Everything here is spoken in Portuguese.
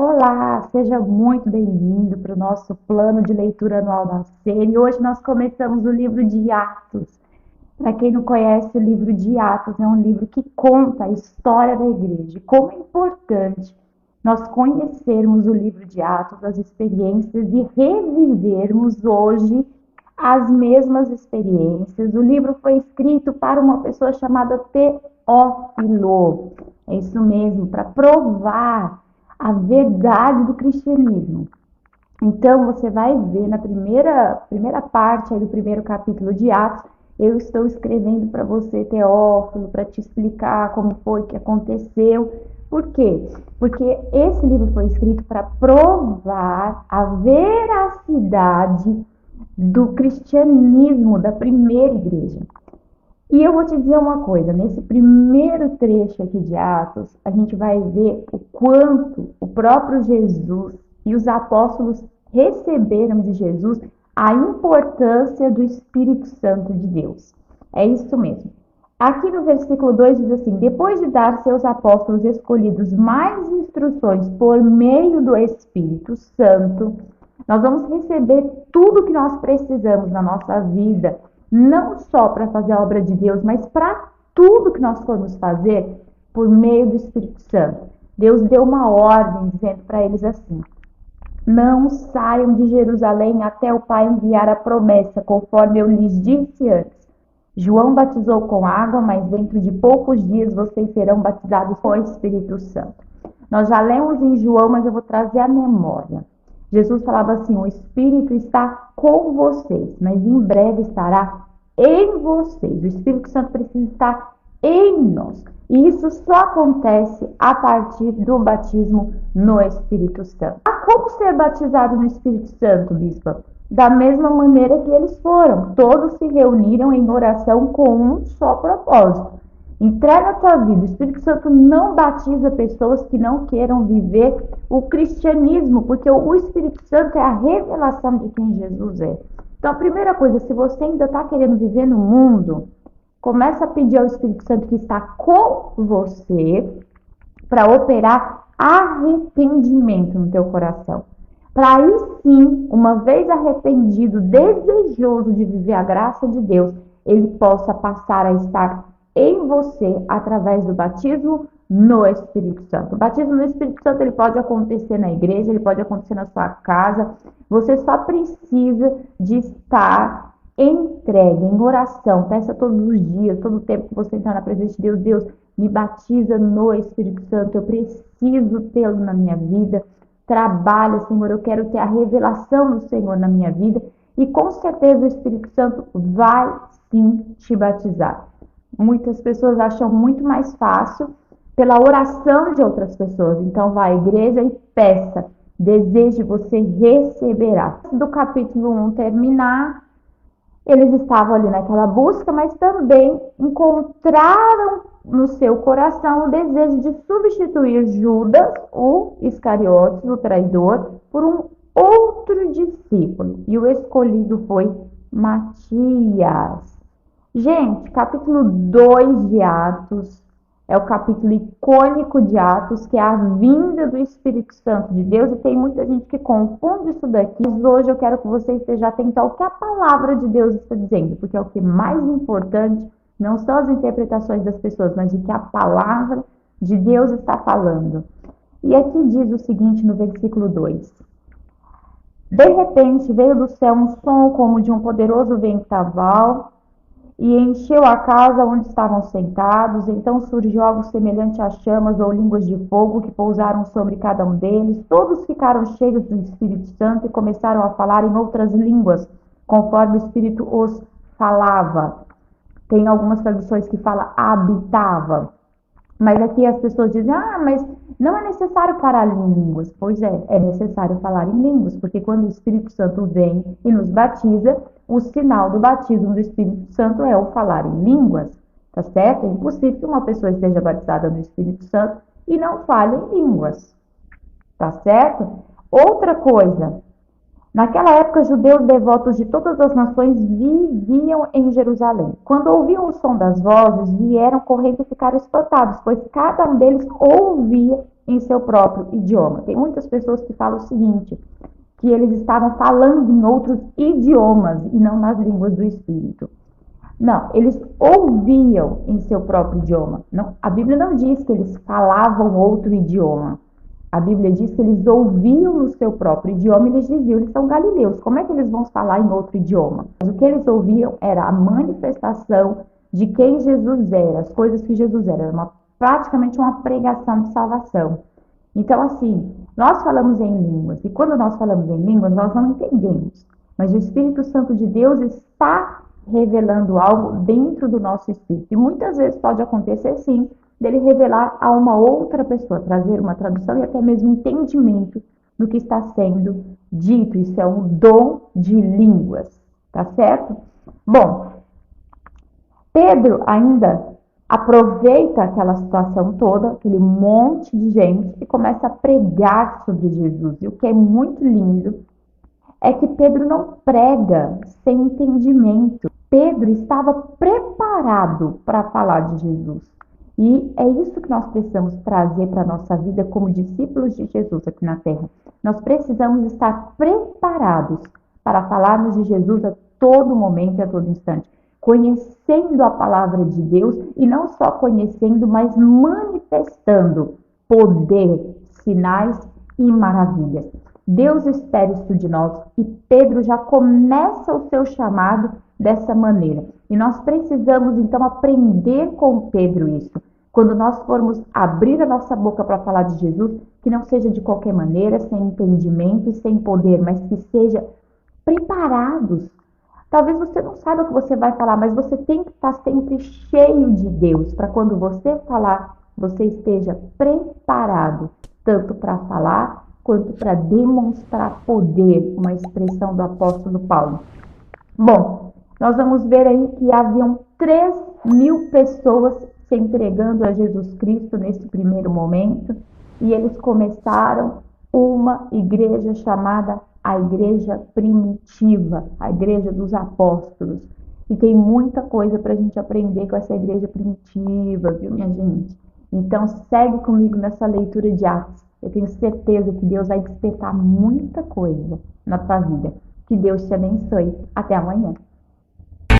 Olá, seja muito bem-vindo para o nosso plano de leitura anual da série. Hoje nós começamos o livro de Atos. Para quem não conhece, o livro de Atos é um livro que conta a história da igreja. Como é importante nós conhecermos o livro de Atos, as experiências e revivermos hoje as mesmas experiências. O livro foi escrito para uma pessoa chamada Teófilo. É isso mesmo, para provar a verdade do cristianismo. Então, você vai ver na primeira parte aí do primeiro capítulo de Atos, eu estou escrevendo para você, Teófilo, para te explicar como foi que aconteceu. Por quê? Porque esse livro foi escrito para provar a veracidade do cristianismo da primeira igreja. E eu vou te dizer uma coisa, nesse primeiro trecho aqui de Atos, a gente vai ver o quanto o próprio Jesus e os apóstolos receberam de Jesus a importância do Espírito Santo de Deus. É isso mesmo. Aqui no versículo 2 diz assim: depois de dar seus apóstolos escolhidos mais instruções por meio do Espírito Santo, nós vamos receber tudo que nós precisamos na nossa vida, não só para fazer a obra de Deus, mas para tudo que nós formos fazer por meio do Espírito Santo. Deus deu uma ordem dizendo para eles assim: não saiam de Jerusalém até o Pai enviar a promessa, conforme eu lhes disse antes. João batizou com água, mas dentro de poucos dias vocês serão batizados com o Espírito Santo. Nós já lemos em João, mas eu vou trazer a memória. Jesus falava assim: o Espírito está com vocês, mas em breve estará em vocês. O Espírito Santo precisa estar em nós. E isso só acontece a partir do batismo no Espírito Santo. Como ser batizado no Espírito Santo, bispa? Da mesma maneira que eles foram. Todos se reuniram em oração com um só propósito: entrega a tua vida. O Espírito Santo não batiza pessoas que não queiram viver o cristianismo, porque o Espírito Santo é a revelação de quem Jesus é. Então, a primeira coisa, se você ainda está querendo viver no mundo, começa a pedir ao Espírito Santo que está com você para operar arrependimento no teu coração. Para aí sim, uma vez arrependido, desejoso de viver a graça de Deus, ele possa passar a estar em você através do batismo no Espírito Santo. O batismo no Espírito Santo ele pode acontecer na igreja, ele pode acontecer na sua casa. Você só precisa de estar entregue em oração. Peça todos os dias, todo o tempo que você entrar na presença de Deus: Deus, me batiza no Espírito Santo, eu preciso tê-lo na minha vida. Trabalha, Senhor, eu quero ter a revelação do Senhor na minha vida. E com certeza o Espírito Santo vai sim te batizar. Muitas pessoas acham muito mais fácil pela oração de outras pessoas. Então vá à igreja e peça, deseje, você receberá. Do capítulo 1 terminar, eles estavam ali naquela busca, mas também encontraram no seu coração o desejo de substituir Judas, o Iscariotes, o traidor, por um outro discípulo. E o escolhido foi Matias. Gente, capítulo 2 de Atos é o capítulo icônico de Atos, que é a vinda do Espírito Santo de Deus, e tem muita gente que confunde isso daqui, mas hoje eu quero que você esteja atento ao que a palavra de Deus está dizendo, porque é o que é mais importante, não são as interpretações das pessoas, mas o que a palavra de Deus está falando. E aqui diz o seguinte no versículo 2: de repente veio do céu um som como de um poderoso vendaval, e encheu a casa onde estavam sentados. Então surgiu algo semelhante a chamas ou línguas de fogo que pousaram sobre cada um deles. Todos ficaram cheios do Espírito Santo e começaram a falar em outras línguas, conforme o Espírito os falava. Tem algumas traduções que falam habitava. Mas aqui as pessoas dizem: mas não é necessário falar em línguas. Pois é necessário falar em línguas, porque quando o Espírito Santo vem e nos batiza, o sinal do batismo do Espírito Santo é o falar em línguas, tá certo? É impossível que uma pessoa esteja batizada no Espírito Santo e não fale em línguas, tá certo? Outra coisa, naquela época, judeus devotos de todas as nações viviam em Jerusalém. Quando ouviam o som das vozes, vieram correndo e ficaram espantados, pois cada um deles ouvia em seu próprio idioma. Tem muitas pessoas que falam o seguinte, que eles estavam falando em outros idiomas e não nas línguas do Espírito. Não, eles ouviam em seu próprio idioma. Não, a Bíblia não diz que eles falavam outro idioma. A Bíblia diz que eles ouviam no seu próprio idioma e eles diziam, eles são galileus, como é que eles vão falar em outro idioma? Mas o que eles ouviam era a manifestação de quem Jesus era, as coisas que Jesus era praticamente uma pregação de salvação. Então, assim, nós falamos em línguas, e quando nós falamos em línguas, nós não entendemos. Mas o Espírito Santo de Deus está revelando algo dentro do nosso espírito. E muitas vezes pode acontecer, sim, dele revelar a uma outra pessoa, trazer uma tradução e até mesmo entendimento do que está sendo dito. Isso é um dom de línguas, tá certo? Bom, Pedro ainda aproveita aquela situação toda, aquele monte de gente, e começa a pregar sobre Jesus. E o que é muito lindo é que Pedro não prega sem entendimento. Pedro estava preparado para falar de Jesus. E é isso que nós precisamos trazer para a nossa vida como discípulos de Jesus aqui na Terra. Nós precisamos estar preparados para falarmos de Jesus a todo momento e a todo instante. Conhecendo a palavra de Deus e não só conhecendo, mas manifestando poder, sinais e maravilhas. Deus espera isso de nós e Pedro já começa o seu chamado dessa maneira. E nós precisamos então aprender com Pedro isso. Quando nós formos abrir a nossa boca para falar de Jesus, que não seja de qualquer maneira, sem entendimento e sem poder, mas que seja preparados. Talvez você não saiba o que você vai falar, mas você tem que estar sempre cheio de Deus, para quando você falar, você esteja preparado, tanto para falar, quanto para demonstrar poder, uma expressão do apóstolo Paulo. Bom, nós vamos ver aí que haviam 3.000 pessoas se entregando a Jesus Cristo nesse primeiro momento, e eles começaram uma igreja chamada a igreja primitiva, a igreja dos apóstolos. E tem muita coisa para a gente aprender com essa igreja primitiva, viu, minha gente? Então, segue comigo nessa leitura de Atos. Eu tenho certeza que Deus vai despertar muita coisa na tua vida. Que Deus te abençoe. Até amanhã.